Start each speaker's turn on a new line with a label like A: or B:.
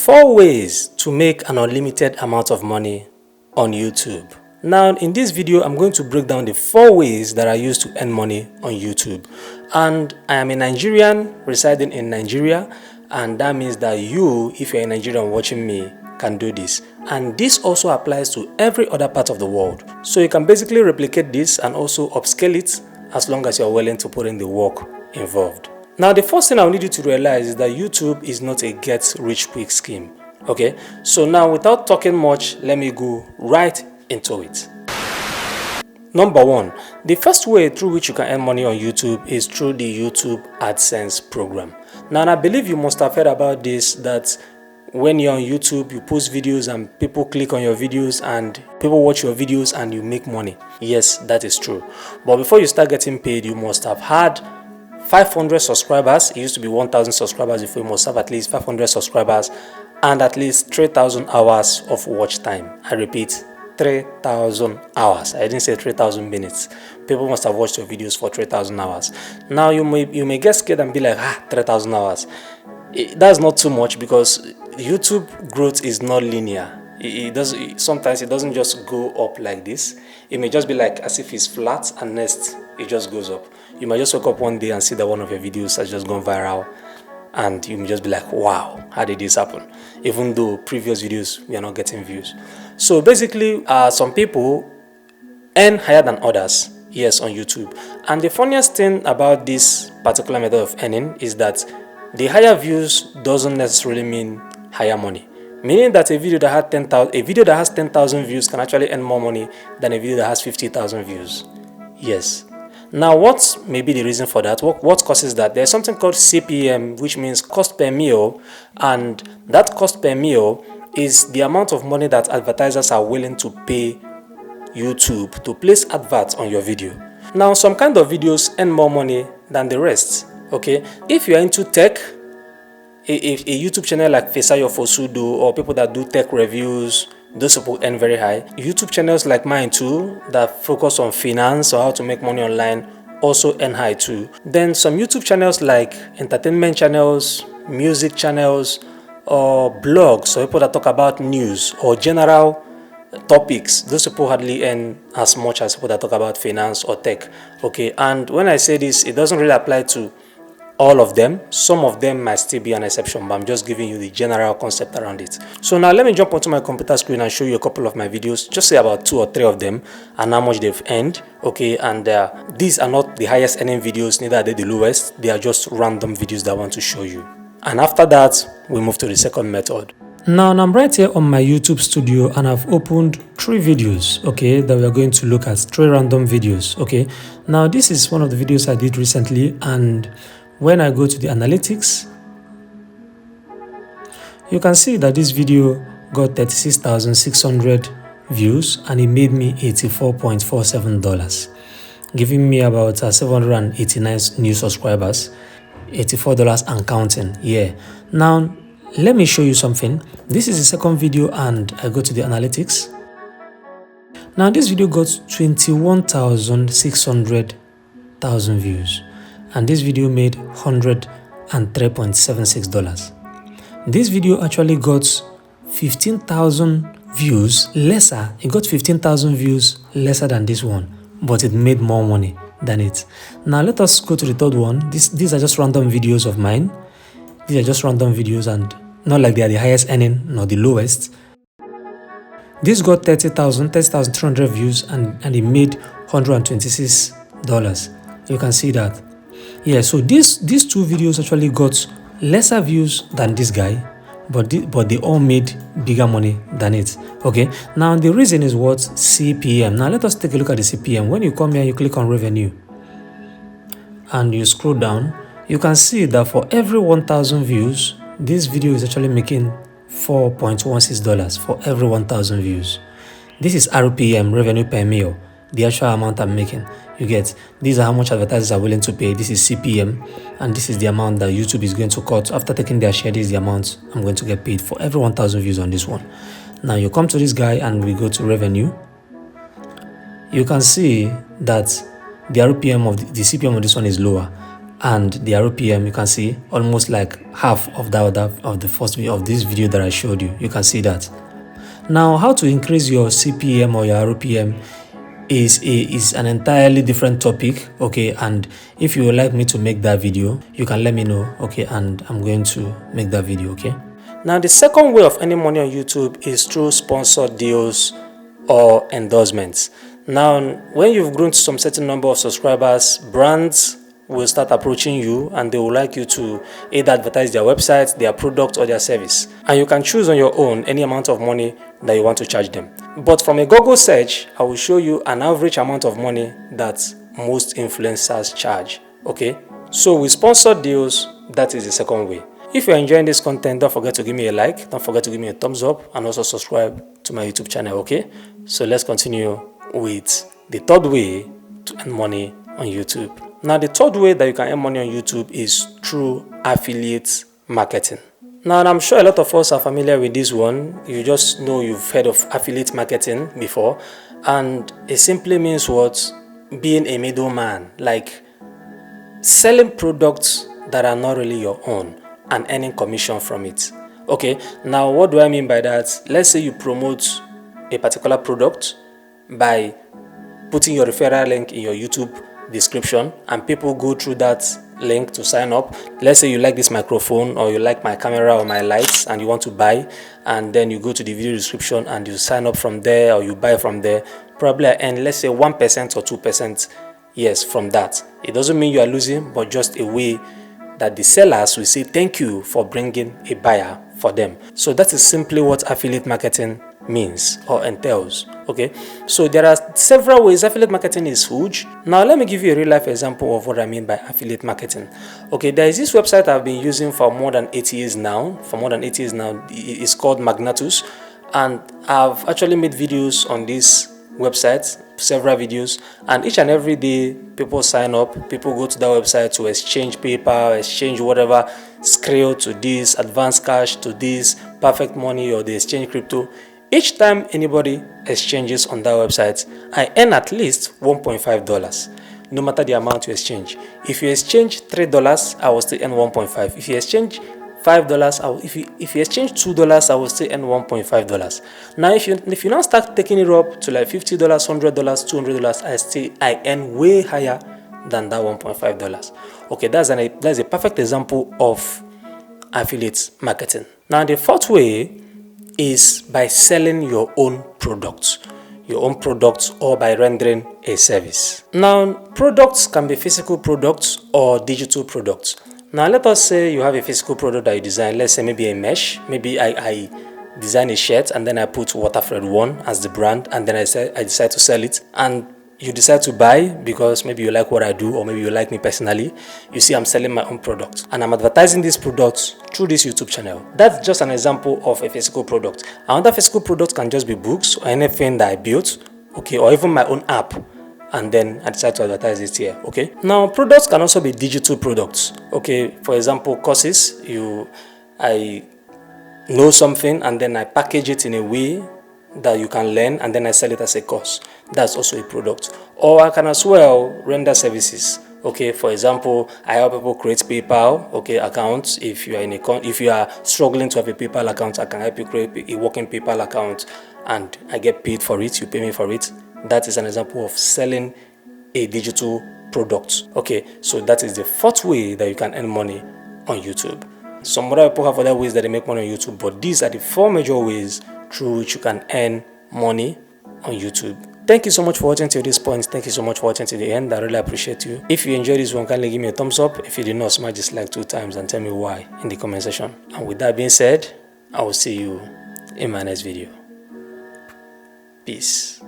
A: 4 ways to make an unlimited amount of money on YouTube. Now in this video I'm going to break down the 4 ways that I use to earn money on YouTube. And I am a Nigerian residing in Nigeria, and that means that you, if you're a Nigerian watching me, can do this. And this also applies to every other part of the world. So you can basically replicate this and also upscale it as long as you're willing to put in the work involved. Now the first thing I need you to realize is that YouTube is not a get rich quick scheme. Okay, so now without talking much, let me go right into it. Number 1, the first way through which you can earn money on YouTube is through the YouTube AdSense program. Now, and I believe you must have heard about this, that when you're on YouTube, you post videos and people click on your videos and people watch your videos and you make money. Yes, that is true. But before you start getting paid, you must have had 500 subscribers. It used to be 1,000 subscribers. If you must have at least 500 subscribers and at least 3,000 hours of watch time. I repeat, 3,000 hours. I didn't say 3,000 minutes. People must have watched your videos for 3,000 hours. Now you may get scared and be like, 3,000 hours. That's not too much, because YouTube growth is not linear. Sometimes it doesn't just go up like this. It may just be like as if it's flat and next it just goes up. You might just wake up one day and see that one of your videos has just gone viral, and you may just be like, wow, how did this happen? Even though previous videos we are not getting views. So basically, some people earn higher than others, yes, on YouTube. And the funniest thing about this particular method of earning is that the higher views doesn't necessarily mean higher money. Meaning that a video that has 10,000 views can actually earn more money than a video that has 50,000 views. Yes. Now, what may be the reason for that? What causes that? There's something called CPM, which means cost per mille, and that cost per mille is the amount of money that advertisers are willing to pay YouTube to place adverts on your video. Now, some kind of videos earn more money than the rest. Okay, if you're into tech, a YouTube channel like Fesayo Fosudo or people that do tech reviews, those people earn very high. YouTube channels like mine too, that focus on finance or how to make money online, also earn high too. Then some YouTube channels like entertainment channels, music channels, or blogs, or people that talk about news or general topics, those people hardly earn as much as people that talk about finance or tech. Okay, and when I say this, it doesn't really apply to all of them. Some of them might still be an exception, but I'm just giving you the general concept around it. So now let me jump onto my computer screen and show you a couple of my videos, just say about 2 or 3 of them and how much they've earned. Okay, and these are not the highest earning videos, neither are they the lowest. They are just random videos that I want to show you. And after that, we move to the second method. Now I'm right here on my YouTube studio and I've opened 3 videos, okay, that we are going to look at, 3 random videos. Okay, now this is one of the videos I did recently, and when I go to the analytics, you can see that this video got 36,600 views and it made me $84.47, giving me about 789 new subscribers, $84 and counting. Yeah. Now let me show you something. This is the second video and I go to the analytics. Now this video got 21,600 views. And this video made $103.76. This video actually got 15,000 views lesser. It got 15,000 views lesser than this one, but it made more money than it. Now let us go to the third one. These are just random videos of mine. These are just random videos, and not like they are the highest earning nor the lowest. This got 30,300 views and it made $126. You can see that. Yeah, so these 2 videos actually got lesser views than this guy, but they all made bigger money than it. Okay, now the reason is what? CPM. Now let us take a look at the CPM. When you come here, you click on revenue and you scroll down, you can see that for every 1,000 views, this video is actually making $4.16 for every 1,000 views. This is RPM, revenue per mille, the actual amount I'm making. You get, these are how much advertisers are willing to pay. This is CPM, and this is the amount that YouTube is going to cut. After taking their share, this is the amount I'm going to get paid for every 1,000 views on this one. Now you come to this guy and we go to revenue. You can see that the RPM of the CPM of this one is lower. and the RPM, you can see almost like half of the first video of this video that I showed you. You can see that. Now, how to increase your CPM or your RPM is an entirely different topic, okay? And if you would like me to make that video, you can let me know, okay? And I'm going to make that video, okay? Now, the second way of earning money on YouTube is through sponsored deals or endorsements. Now, when you've grown to some certain number of subscribers, brands will start approaching you and they would like you to either advertise their website, their product, or their service. And you can choose on your own any amount of money that you want to charge them. But from a Google search, I will show you an average amount of money that most influencers charge. Okay? So with sponsored deals, that is the second way. If you're enjoying this content, don't forget to give me a like, don't forget to give me a thumbs up, and also subscribe to my YouTube channel, okay? So let's continue with the third way to earn money on YouTube. Now, the third way that you can earn money on YouTube is through affiliate marketing. Now, I'm sure a lot of us are familiar with this one. You just know you've heard of affiliate marketing before, and it simply means what? Being a middleman, like selling products that are not really your own and earning commission from it. Okay, now what do I mean by that? Let's say you promote a particular product by putting your referral link in your YouTube description, and people go through that link to sign up. Let's say you like this microphone, or you like my camera or my lights, and you want to buy, and then you go to the video description and you sign up from there, or you buy from there. Probably I earn, let's say, 1% or 2%, yes, from that. It doesn't mean you are losing, but just a way that the sellers will say thank you for bringing a buyer for them. So that is simply what affiliate marketing means or entails. Okay, so there are several ways. Affiliate marketing is huge. Now let me give you a real life example of what I mean by affiliate marketing. Okay, there is this website I've been using for more than 8 years now. It's called Magnatus, and I've actually made videos on this website, several videos, and each and every day people sign up, people go to that website to exchange PayPal, exchange whatever, Skrill to this, advanced cash to this, perfect money, or they exchange crypto. Each time anybody exchanges on that website, I earn at least $1.5, no matter the amount you exchange. If you exchange $3, I will still earn 1.5. If you exchange $5, if you exchange $2, I will still earn $1.5. Now, if you now start taking it up to like $50, $100, $200, I earn way higher than that $1.5. Okay, that's a perfect example of affiliate marketing. Now, the fourth way is by selling your own products. Or by rendering a service. Now, products can be physical products or digital products. Now, let us say you have a physical product that you design. Let's say maybe a mesh. Maybe I design a shirt and then I put Waterfred 1 as the brand, and then I decide to sell it, and you decide to buy because maybe you like what I do, or maybe you like me personally. You see, I'm selling my own product and I'm advertising these products through this YouTube channel. That's just an example of a physical product. Another physical product can just be books or anything that I built, okay, or even my own app, and then I decide to advertise it here. Okay, now products can also be digital products. Okay, for example, courses. I know something and then I package it in a way that you can learn, and then I sell it as a course. That's also a product. Or I can as well render services. Okay, for example, I help people create PayPal, okay, accounts. If you are struggling to have a PayPal account, I can help you create a working PayPal account, and I get paid for it. You pay me for it. That is an example of selling a digital product. Okay, so that is the fourth way that you can earn money on YouTube. Some other people have other ways that they make money on YouTube, but these are the four major ways through which you can earn money on YouTube. Thank you so much for watching till this point. Thank you so much for watching till the end. I really appreciate you. If you enjoyed this one, kindly give me a thumbs up. If you did not, smash this like 2 times and tell me why in the comment section. And with that being said, I will see you in my next video. Peace.